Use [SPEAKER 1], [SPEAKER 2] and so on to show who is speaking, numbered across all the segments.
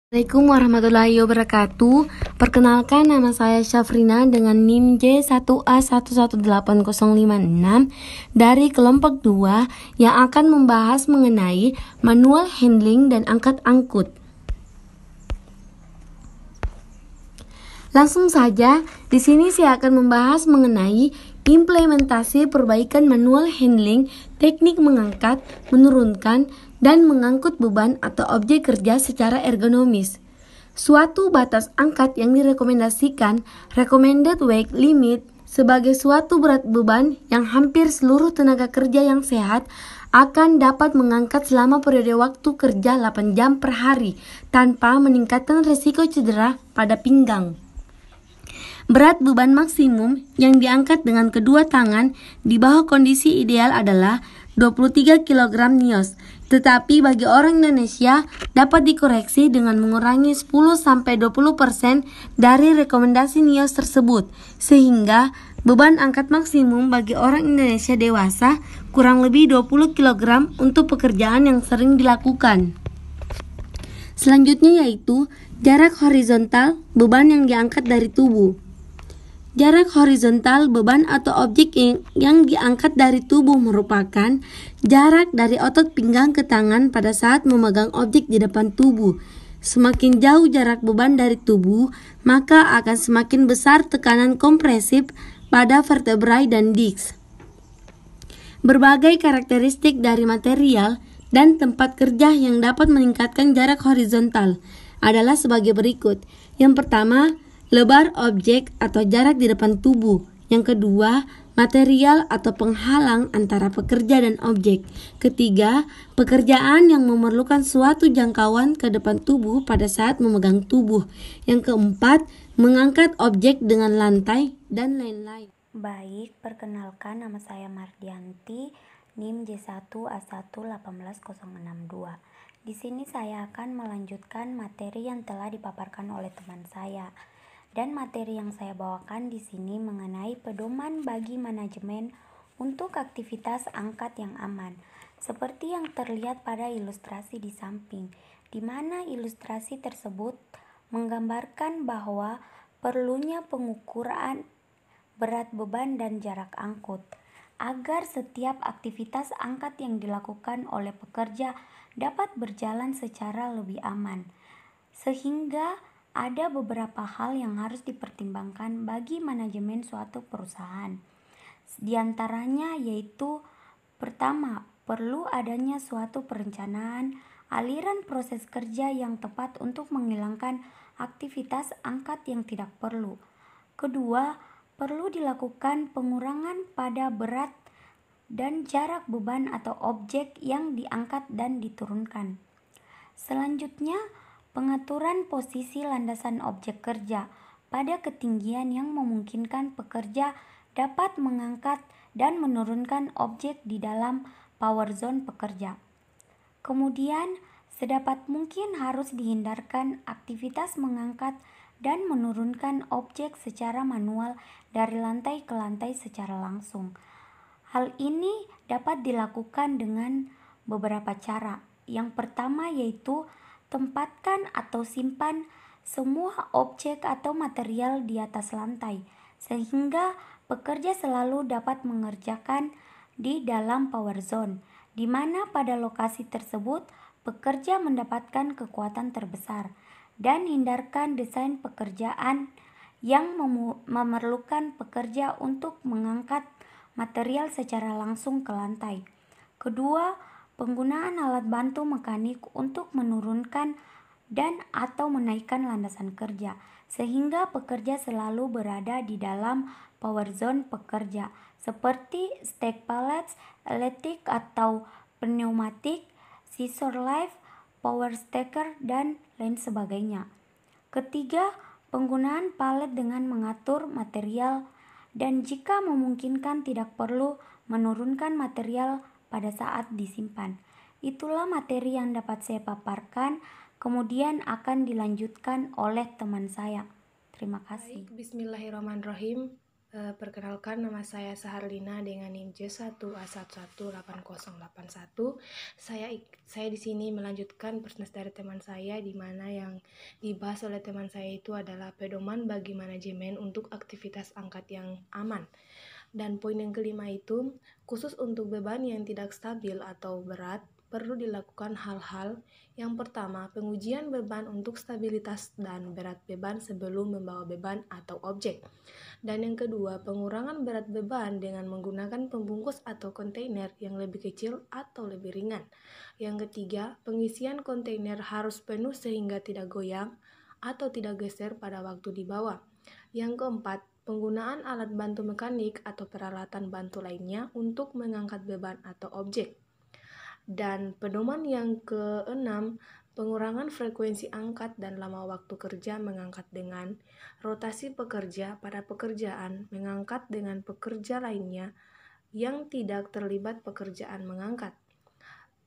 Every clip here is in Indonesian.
[SPEAKER 1] Assalamualaikum warahmatullahi wabarakatuh. Perkenalkan, nama saya Syafrina dengan NIM J1A118056 dari kelompok 2 yang akan membahas mengenai manual handling dan angkat-angkut. Langsung saja, di sini saya akan membahas mengenai implementasi perbaikan manual handling, teknik mengangkat, menurunkan, dan mengangkut beban atau objek kerja secara ergonomis. Suatu batas angkat yang direkomendasikan, recommended weight limit, sebagai suatu berat beban yang hampir seluruh tenaga kerja yang sehat akan dapat mengangkat selama periode waktu kerja 8 jam per hari tanpa meningkatkan risiko cedera pada pinggang. Berat beban maksimum yang diangkat dengan kedua tangan di bawah kondisi ideal adalah 23 kg NIOS, tetapi bagi orang Indonesia dapat dikoreksi dengan mengurangi 10-20% dari rekomendasi NIOS tersebut, sehingga beban angkat maksimum bagi orang Indonesia dewasa kurang lebih 20 kg untuk pekerjaan yang sering dilakukan. Selanjutnya yaitu jarak horizontal beban yang diangkat dari tubuh. Jarak horizontal beban atau objek yang diangkat dari tubuh merupakan jarak dari otot pinggang ke tangan pada saat memegang objek di depan tubuh. Semakin jauh jarak beban dari tubuh, maka akan semakin besar tekanan kompresif pada vertebrae dan disk. Berbagai karakteristik dari material dan tempat kerja yang dapat meningkatkan jarak horizontal adalah sebagai berikut. Yang pertama, lebar objek atau jarak di depan tubuh. Yang kedua, material atau penghalang antara pekerja dan objek. Ketiga, pekerjaan yang memerlukan suatu jangkauan ke depan tubuh pada saat memegang tubuh. Yang keempat, mengangkat objek dengan lantai, dan lain-lain.
[SPEAKER 2] Baik, perkenalkan, nama saya Mardianti, NIM J1A1118062. Di sini saya akan melanjutkan materi yang telah dipaparkan oleh teman saya. Dan materi yang saya bawakan di sini mengenai pedoman bagi manajemen untuk aktivitas angkat yang aman. Seperti yang terlihat pada ilustrasi di samping, di mana ilustrasi tersebut menggambarkan bahwa perlunya pengukuran berat beban dan jarak angkut agar setiap aktivitas angkat yang dilakukan oleh pekerja dapat berjalan secara lebih aman. Sehingga ada beberapa hal yang harus dipertimbangkan bagi manajemen suatu perusahaan. Di antaranya yaitu pertama, perlu adanya suatu perencanaan aliran proses kerja yang tepat untuk menghilangkan aktivitas angkat yang tidak perlu. Kedua, perlu dilakukan pengurangan pada berat dan jarak beban atau objek yang diangkat dan diturunkan. Selanjutnya, pengaturan posisi landasan objek kerja pada ketinggian yang memungkinkan pekerja dapat mengangkat dan menurunkan objek di dalam power zone pekerja. Kemudian, sedapat mungkin harus dihindarkan aktivitas mengangkat dan menurunkan objek secara manual dari lantai ke lantai secara langsung. Hal ini dapat dilakukan dengan beberapa cara. Yang pertama yaitu tempatkan atau simpan semua objek atau material di atas lantai, sehingga pekerja selalu dapat mengerjakan di dalam power zone, di mana pada lokasi tersebut pekerja mendapatkan kekuatan terbesar. Dan hindarkan desain pekerjaan yang memerlukan pekerja untuk mengangkat material secara langsung ke lantai. Kedua, penggunaan alat bantu mekanik untuk menurunkan dan atau menaikkan landasan kerja, sehingga pekerja selalu berada di dalam power zone pekerja, seperti stack pallets, elektrik atau pneumatik, scissor lift, power stacker, dan lain sebagainya. Ketiga, penggunaan palet dengan mengatur material dan jika memungkinkan tidak perlu menurunkan material pada saat disimpan. Itulah materi yang dapat saya paparkan, kemudian akan dilanjutkan oleh teman saya. Terima kasih.
[SPEAKER 3] Bismillahirrahmanirrahim. Perkenalkan, nama saya Saharlina dengan NIM J1A118081. Saya di sini melanjutkan presentasi dari teman saya, di mana yang dibahas oleh teman saya itu adalah pedoman bagi manajemen untuk aktivitas angkat yang aman. Dan poin yang kelima itu, khusus untuk beban yang tidak stabil atau berat, perlu dilakukan hal-hal. Yang pertama, pengujian beban untuk stabilitas dan berat beban sebelum membawa beban atau objek. Dan yang kedua, pengurangan berat beban dengan menggunakan pembungkus atau kontainer yang lebih kecil atau lebih ringan. Yang ketiga, pengisian kontainer harus penuh sehingga tidak goyang atau tidak geser pada waktu dibawa. Yang keempat, penggunaan alat bantu mekanik atau peralatan bantu lainnya untuk mengangkat beban atau objek. Dan pedoman yang keenam, pengurangan frekuensi angkat dan lama waktu kerja mengangkat dengan rotasi pekerja pada pekerjaan mengangkat dengan pekerja lainnya yang tidak terlibat pekerjaan mengangkat.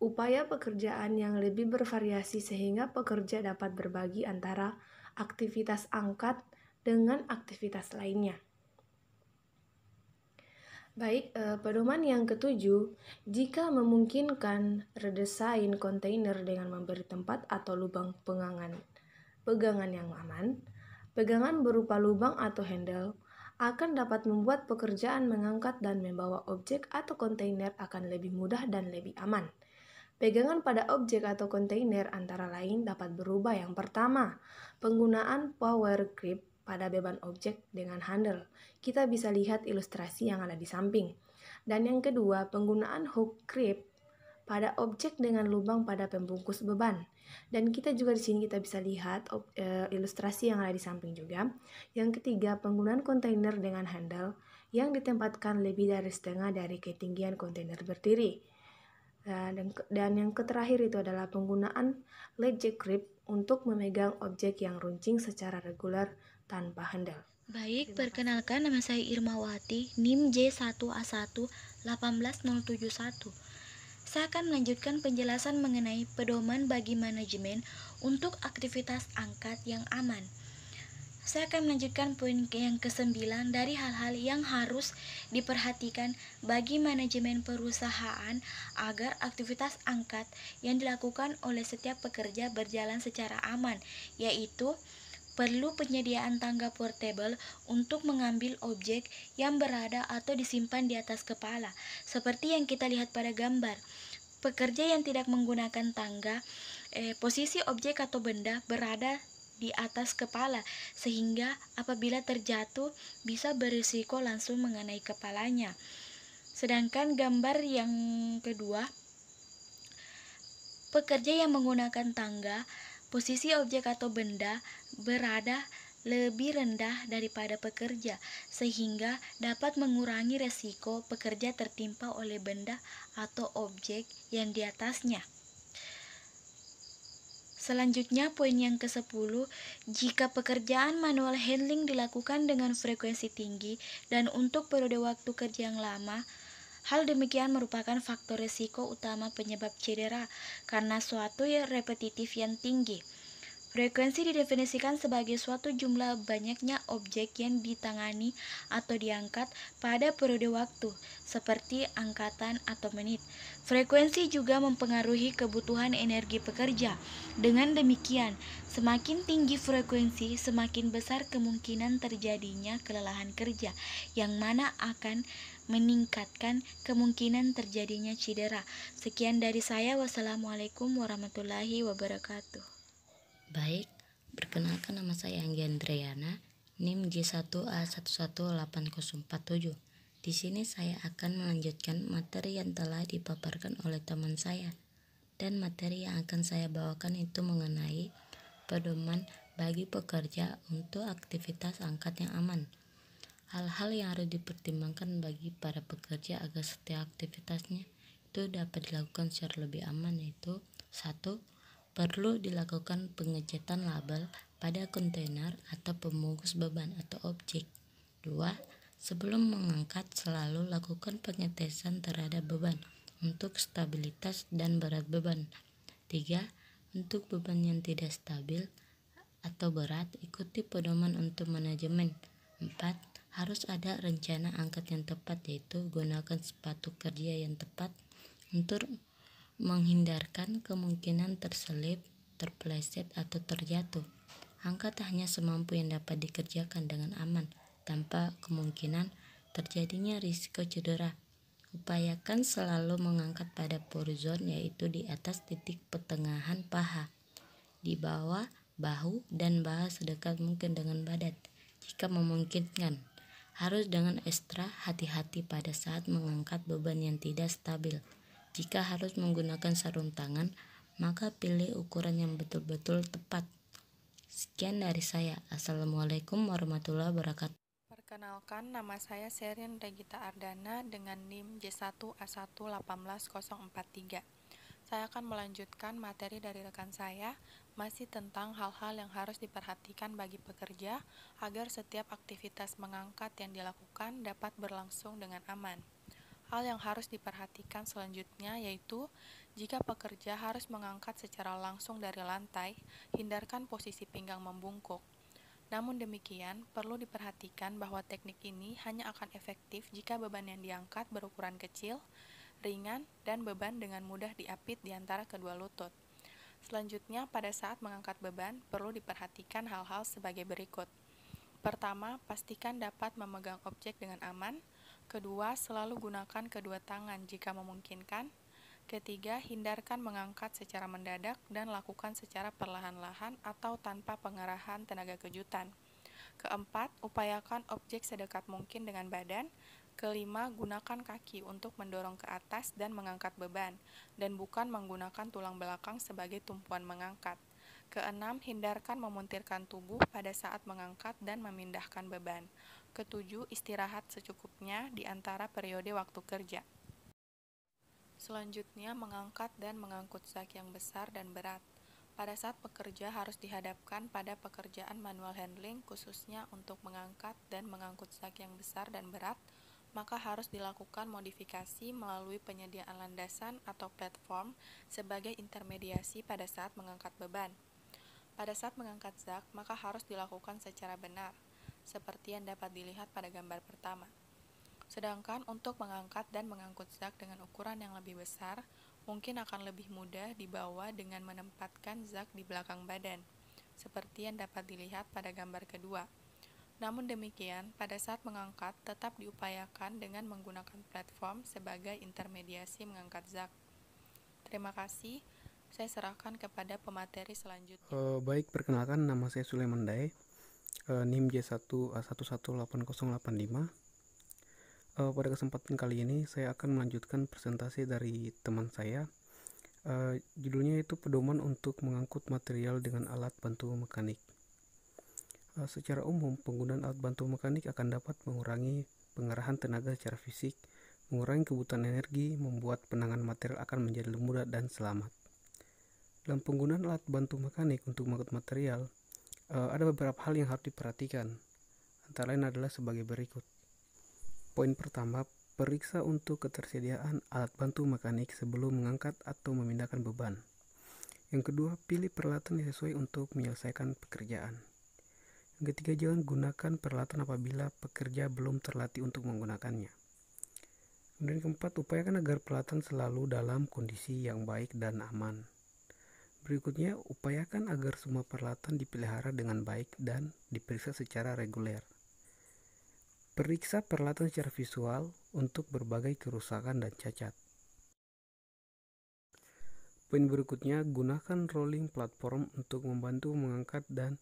[SPEAKER 3] Upaya pekerjaan yang lebih bervariasi sehingga pekerja dapat berbagi antara aktivitas angkat dengan aktivitas lainnya. Baik, pedoman yang ketujuh, jika memungkinkan, redesain kontainer dengan memberi tempat atau lubang pegangan yang aman. Pegangan berupa lubang atau handle akan dapat membuat pekerjaan mengangkat dan membawa objek atau kontainer akan lebih mudah dan lebih aman. Pegangan pada objek atau kontainer antara lain dapat berubah. Yang pertama, penggunaan power grip pada beban objek dengan handle. Kita bisa lihat ilustrasi yang ada di samping. Dan yang kedua, penggunaan hook grip pada objek dengan lubang pada pembungkus beban. Dan kita juga di sini kita bisa lihat ilustrasi yang ada di samping juga. Yang ketiga, penggunaan kontainer dengan handle yang ditempatkan lebih dari setengah dari ketinggian kontainer berdiri. Dan yang terakhir itu adalah penggunaan ledge grip untuk memegang objek yang runcing secara reguler tanpa handle.
[SPEAKER 4] Baik, perkenalkan nama saya Irmawati, NIM J1A1 18071. Saya akan melanjutkan penjelasan mengenai pedoman bagi manajemen untuk aktivitas angkat yang aman. Saya akan melanjutkan poin yang ke-9 dari hal-hal yang harus diperhatikan bagi manajemen perusahaan agar aktivitas angkat yang dilakukan oleh setiap pekerja berjalan secara aman, yaitu perlu penyediaan tangga portable untuk mengambil objek yang berada atau disimpan di atas kepala, seperti yang kita lihat pada gambar. Pekerja yang tidak menggunakan tangga, posisi objek atau benda berada di atas kepala, sehingga apabila terjatuh bisa berisiko langsung mengenai kepalanya. Sedangkan gambar yang kedua, pekerja yang menggunakan tangga, posisi objek atau benda berada lebih rendah daripada pekerja, sehingga dapat mengurangi resiko pekerja tertimpa oleh benda atau objek yang di atasnya. Selanjutnya, poin yang ke-10, jika pekerjaan manual handling dilakukan dengan frekuensi tinggi dan untuk periode waktu kerja yang lama, hal demikian merupakan faktor risiko utama penyebab cedera karena suatu repetitif yang tinggi. Frekuensi didefinisikan sebagai suatu jumlah banyaknya objek yang ditangani atau diangkat pada periode waktu, seperti angkatan atau menit. Frekuensi juga mempengaruhi kebutuhan energi pekerja. Dengan demikian, semakin tinggi frekuensi, semakin besar kemungkinan terjadinya kelelahan kerja, yang mana akan meningkatkan kemungkinan terjadinya cedera. Sekian dari saya. Wassalamualaikum warahmatullahi wabarakatuh.
[SPEAKER 5] Baik, perkenalkan nama saya Anggi Andriana, NIM J1A118047. Di sini saya akan melanjutkan materi yang telah dipaparkan oleh teman saya. Dan materi yang akan saya bawakan itu mengenai pedoman bagi pekerja untuk aktivitas angkat yang aman. Hal-hal yang harus dipertimbangkan bagi para pekerja agar setiap aktivitasnya itu dapat dilakukan secara lebih aman, yaitu 1. Perlu dilakukan pengecetan label pada kontainer atau pembungkus beban atau objek. 2. Sebelum mengangkat selalu lakukan pengetesan terhadap beban untuk stabilitas dan berat beban. 3. Untuk beban yang tidak stabil atau berat, ikuti pedoman untuk manajemen. 4. Harus ada rencana angkat yang tepat, yaitu gunakan sepatu kerja yang tepat untuk menghindarkan kemungkinan terselip, terpeleset, atau terjatuh. Angkat hanya semampu yang dapat dikerjakan dengan aman, tanpa kemungkinan terjadinya risiko cedera. Upayakan selalu mengangkat pada horizon, yaitu di atas titik pertengahan paha, di bawah bahu, dan paha sedekat mungkin dengan badan. Jika memungkinkan, harus dengan ekstra hati-hati pada saat mengangkat beban yang tidak stabil. Jika harus menggunakan sarung tangan, maka pilih ukuran yang betul-betul tepat. Sekian dari saya. Assalamualaikum warahmatullahi wabarakatuh.
[SPEAKER 6] Perkenalkan, nama saya Sherin Regita Ardana dengan NIM J1A1181043. Saya akan melanjutkan materi dari rekan saya, masih tentang hal-hal yang harus diperhatikan bagi pekerja agar setiap aktivitas mengangkat yang dilakukan dapat berlangsung dengan aman. Hal yang harus diperhatikan selanjutnya yaitu, jika pekerja harus mengangkat secara langsung dari lantai, hindarkan posisi pinggang membungkuk. Namun demikian, perlu diperhatikan bahwa teknik ini hanya akan efektif jika beban yang diangkat berukuran kecil, ringan, dan beban dengan mudah diapit di antara kedua lutut. Selanjutnya, pada saat mengangkat beban, perlu diperhatikan hal-hal sebagai berikut. Pertama, pastikan dapat memegang objek dengan aman. Kedua, selalu gunakan kedua tangan jika memungkinkan. Ketiga, hindarkan mengangkat secara mendadak dan lakukan secara perlahan-lahan atau tanpa pengerahan tenaga kejutan. Keempat, upayakan objek sedekat mungkin dengan badan. Kelima, gunakan kaki untuk mendorong ke atas dan mengangkat beban, dan bukan menggunakan tulang belakang sebagai tumpuan mengangkat. Keenam, hindarkan memuntirkan tubuh pada saat mengangkat dan memindahkan beban. Ketujuh, istirahat secukupnya di antara periode waktu kerja. Selanjutnya, mengangkat dan mengangkut zak yang besar dan berat. Pada saat pekerja harus dihadapkan pada pekerjaan manual handling, khususnya untuk mengangkat dan mengangkut zak yang besar dan berat, maka harus dilakukan modifikasi melalui penyediaan landasan atau platform sebagai intermediasi pada saat mengangkat beban. Pada saat mengangkat zak, maka harus dilakukan secara benar, seperti yang dapat dilihat pada gambar pertama. Sedangkan untuk mengangkat dan mengangkut zak dengan ukuran yang lebih besar, mungkin akan lebih mudah dibawa dengan menempatkan zak di belakang badan, seperti yang dapat dilihat pada gambar kedua. Namun demikian, pada saat mengangkat tetap diupayakan dengan menggunakan platform sebagai intermediasi mengangkat zak. Terima kasih. Saya serahkan kepada pemateri selanjutnya.
[SPEAKER 7] Baik, perkenalkan, nama saya Sulaiman Dae, NIM J1A1181085. Pada kesempatan kali ini saya akan melanjutkan presentasi dari teman saya. Judulnya itu pedoman untuk mengangkut material dengan alat bantu mekanik. Secara umum, penggunaan alat bantu mekanik akan dapat mengurangi pengerahan tenaga secara fisik, mengurangi kebutuhan energi, membuat penanganan material akan menjadi lebih mudah dan selamat. Dalam penggunaan alat bantu mekanik untuk mengangkut material, ada beberapa hal yang harus diperhatikan. Antara lain adalah sebagai berikut. Poin pertama, periksa untuk ketersediaan alat bantu mekanik sebelum mengangkat atau memindahkan beban. Yang kedua, pilih peralatan yang sesuai untuk menyelesaikan pekerjaan. Yang ketiga, jangan gunakan peralatan apabila pekerja belum terlatih untuk menggunakannya. Kemudian keempat, upayakan agar peralatan selalu dalam kondisi yang baik dan aman. Berikutnya, upayakan agar semua peralatan dipelihara dengan baik dan diperiksa secara reguler. Periksa peralatan secara visual untuk berbagai kerusakan dan cacat. Poin berikutnya, gunakan rolling platform untuk membantu mengangkat dan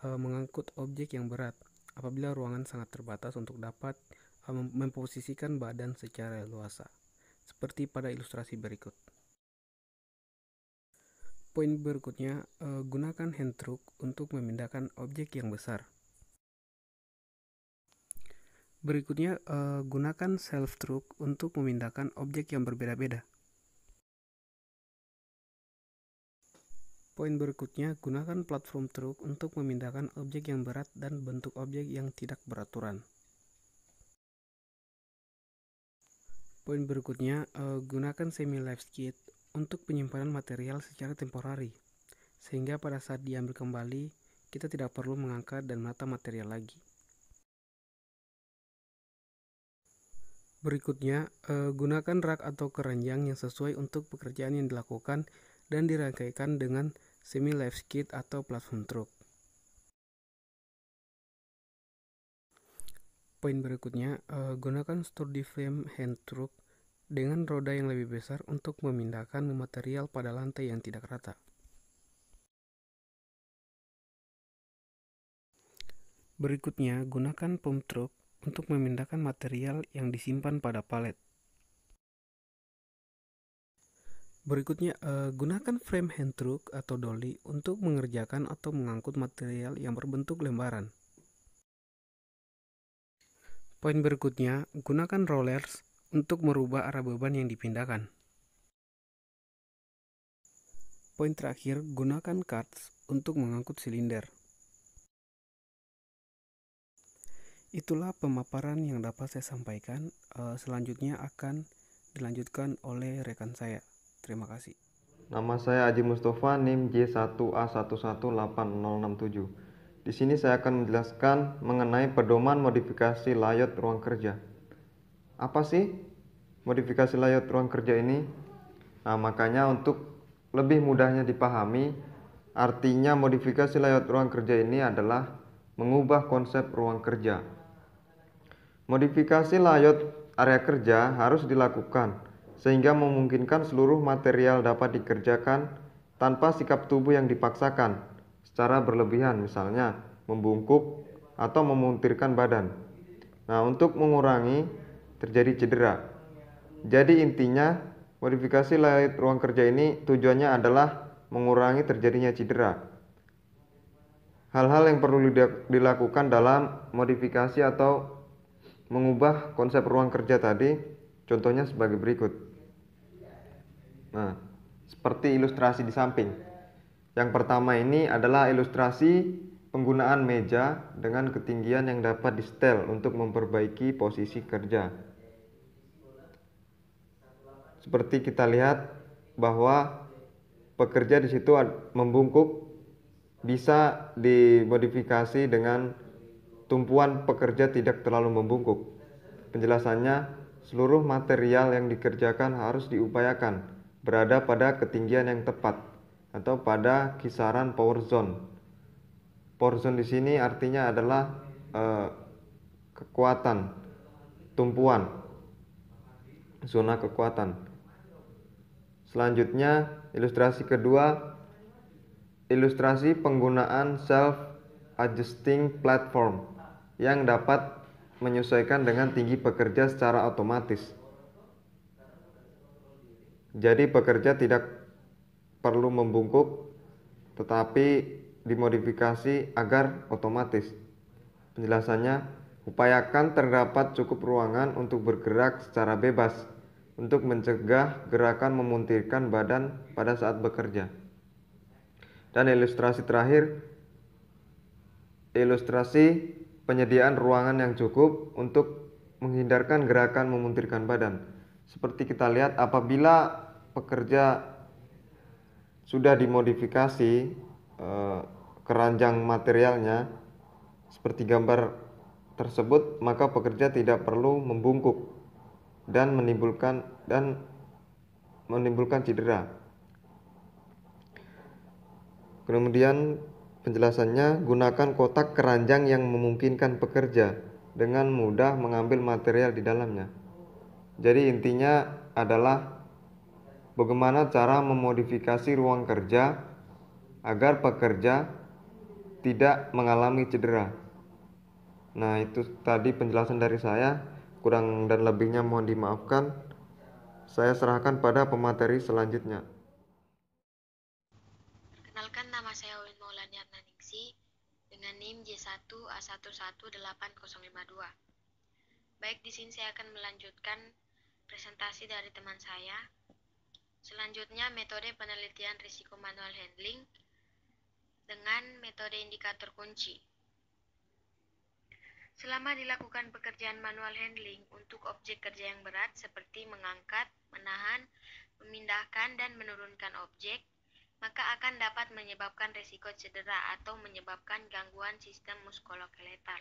[SPEAKER 7] mengangkut objek yang berat apabila ruangan sangat terbatas untuk dapat memposisikan badan secara leluasa, seperti pada ilustrasi berikut. Poin berikutnya, gunakan hand truck untuk memindahkan objek yang besar. Berikutnya, gunakan self truck untuk memindahkan objek yang berbeda-beda. Poin berikutnya, gunakan platform truck untuk memindahkan objek yang berat dan bentuk objek yang tidak beraturan. Poin berikutnya, gunakan semi-life kit untuk penyimpanan material secara temporari, sehingga pada saat diambil kembali, kita tidak perlu mengangkat dan menata material lagi. Berikutnya, gunakan rak atau keranjang yang sesuai untuk pekerjaan yang dilakukan dan dirangkaikan dengan semi-lift skid atau platform truk. Poin berikutnya, gunakan sturdy frame hand truck dengan roda yang lebih besar untuk memindahkan material pada lantai yang tidak rata. Berikutnya, gunakan pump truck untuk memindahkan material yang disimpan pada palet. Berikutnya, gunakan frame hand truck atau dolly untuk mengerjakan atau mengangkut material yang berbentuk lembaran. Poin berikutnya, gunakan rollers untuk merubah arah beban yang dipindahkan. Poin terakhir, gunakan carts untuk mengangkut silinder. Itulah pemaparan yang dapat saya sampaikan. Selanjutnya akan dilanjutkan oleh rekan saya. Terima kasih.
[SPEAKER 8] Nama saya Aji Mustafa, NIM J1A118067. Di sini saya akan menjelaskan mengenai pedoman modifikasi layout ruang kerja. Apa sih modifikasi layout ruang kerja ini? Nah, makanya untuk lebih mudahnya dipahami, artinya modifikasi layout ruang kerja ini adalah mengubah konsep ruang kerja. Modifikasi layout area kerja harus dilakukan sehingga memungkinkan seluruh material dapat dikerjakan tanpa sikap tubuh yang dipaksakan secara berlebihan, misalnya membungkuk atau memuntirkan badan. Nah, untuk mengurangi terjadi cedera. Jadi intinya modifikasi layout ruang kerja ini tujuannya adalah mengurangi terjadinya cedera. Hal-hal yang perlu dilakukan dalam modifikasi atau mengubah konsep ruang kerja tadi, contohnya sebagai berikut. Nah, seperti ilustrasi di samping. Yang pertama ini adalah ilustrasi penggunaan meja dengan ketinggian yang dapat di-setel untuk memperbaiki posisi kerja. Seperti kita lihat bahwa pekerja di situ membungkuk, bisa dimodifikasi dengan tumpuan pekerja tidak terlalu membungkuk. Penjelasannya, seluruh material yang dikerjakan harus diupayakan berada pada ketinggian yang tepat atau pada kisaran power zone. Power zone di sini artinya adalah kekuatan, tumpuan, zona kekuatan. Selanjutnya, ilustrasi kedua, ilustrasi penggunaan self-adjusting platform yang dapat menyesuaikan dengan tinggi pekerja secara otomatis. Jadi pekerja tidak perlu membungkuk, tetapi dimodifikasi agar otomatis. Penjelasannya, upayakan terdapat cukup ruangan untuk bergerak secara bebas untuk mencegah gerakan memuntirkan badan pada saat bekerja. Dan ilustrasi terakhir, ilustrasi penyediaan ruangan yang cukup untuk menghindarkan gerakan memuntirkan badan. Seperti kita lihat, apabila pekerja sudah dimodifikasi keranjang materialnya seperti gambar tersebut, maka pekerja tidak perlu membungkuk dan menimbulkan cedera. Kemudian penjelasannya, gunakan kotak keranjang yang memungkinkan pekerja dengan mudah mengambil material di dalamnya. Jadi intinya adalah bagaimana cara memodifikasi ruang kerja agar pekerja tidak mengalami cedera. Nah, itu tadi penjelasan dari saya. Kurang dan lebihnya mohon dimaafkan. Saya serahkan pada pemateri selanjutnya.
[SPEAKER 4] Perkenalkan, nama saya Ulin Maulani Arnaningsi dengan NIM J1A118052. Baik, di sini saya akan melanjutkan presentasi dari teman saya. Selanjutnya, metode penelitian risiko manual handling dengan metode indikator kunci. Selama dilakukan pekerjaan manual handling untuk objek kerja yang berat seperti mengangkat, menahan, memindahkan, dan menurunkan objek, maka akan dapat menyebabkan risiko cedera atau menyebabkan gangguan sistem muskuloskeletal,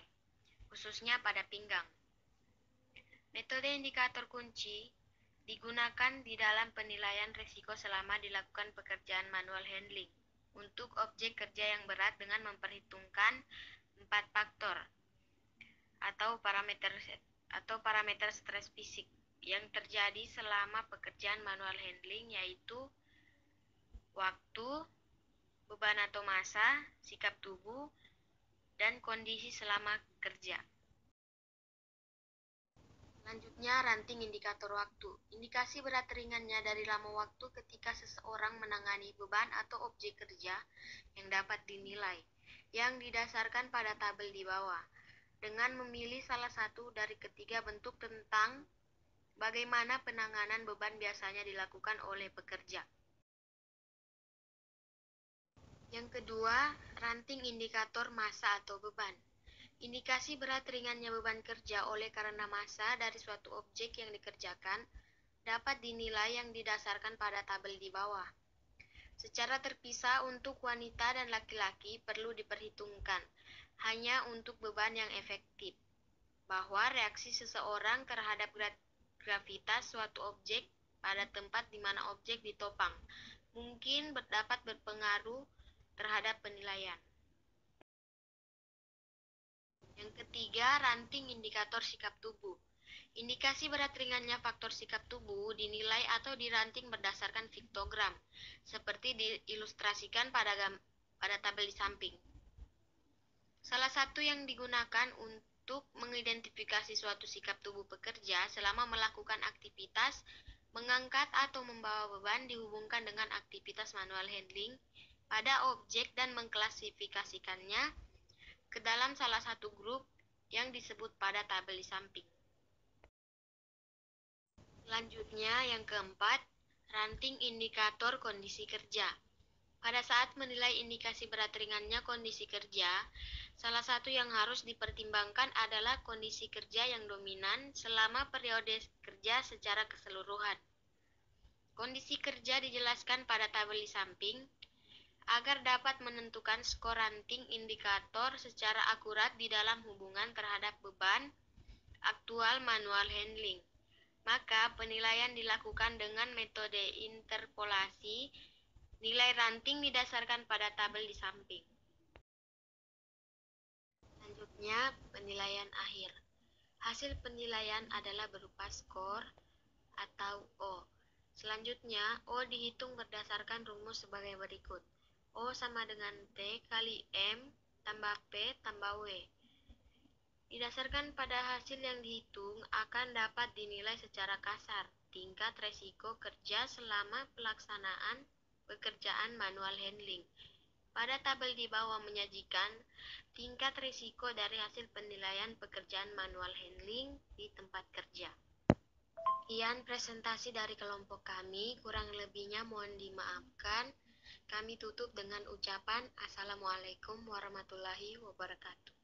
[SPEAKER 4] khususnya pada pinggang.
[SPEAKER 1] Metode indikator kunci digunakan di dalam penilaian risiko selama dilakukan pekerjaan manual handling untuk objek kerja yang berat dengan memperhitungkan 4 faktor atau parameter stres fisik yang terjadi selama pekerjaan manual handling, yaitu waktu, beban atau massa, sikap tubuh, dan kondisi selama kerja. Selanjutnya, ranting indikator waktu. Indikasi berat ringannya dari lama waktu ketika seseorang menangani beban atau objek kerja yang dapat dinilai, yang didasarkan pada tabel di bawah, dengan memilih salah satu dari ketiga bentuk tentang bagaimana penanganan beban biasanya dilakukan oleh pekerja. Yang kedua, ranting indikator massa atau beban. Indikasi berat ringannya beban kerja oleh karena massa dari suatu objek yang dikerjakan dapat dinilai yang didasarkan pada tabel di bawah. Secara terpisah untuk wanita dan laki-laki perlu diperhitungkan hanya untuk beban yang efektif, bahwa reaksi seseorang terhadap gravitas suatu objek pada tempat di mana objek ditopang mungkin dapat berpengaruh terhadap penilaian. Yang ketiga, ranting indikator sikap tubuh. Indikasi berat ringannya faktor sikap tubuh dinilai atau diranting berdasarkan piktogram, seperti diilustrasikan pada tabel di samping. Salah satu yang digunakan untuk mengidentifikasi suatu sikap tubuh pekerja selama melakukan aktivitas mengangkat atau membawa beban dihubungkan dengan aktivitas manual handling pada objek dan mengklasifikasikannya ke dalam salah satu grup yang disebut pada tabel di samping. Selanjutnya, yang keempat, ranting indikator kondisi kerja. Pada saat menilai indikasi berat ringannya kondisi kerja, salah satu yang harus dipertimbangkan adalah kondisi kerja yang dominan selama periode kerja secara keseluruhan. Kondisi kerja dijelaskan pada tabel di samping agar dapat menentukan skor ranting indikator secara akurat di dalam hubungan terhadap beban aktual manual handling. Maka penilaian dilakukan dengan metode interpolasi. Nilai ranting didasarkan pada tabel di samping. Selanjutnya, penilaian akhir. Hasil penilaian adalah berupa skor atau O. Selanjutnya, O dihitung berdasarkan rumus sebagai berikut. O sama dengan T kali M tambah P tambah W. Didasarkan pada hasil yang dihitung akan dapat dinilai secara kasar tingkat resiko kerja selama pelaksanaan pekerjaan manual handling. Pada tabel di bawah menyajikan tingkat risiko dari hasil penilaian pekerjaan manual handling di tempat kerja. Sekian presentasi dari kelompok kami, kurang lebihnya mohon dimaafkan. Kami tutup dengan ucapan Assalamualaikum warahmatullahi wabarakatuh.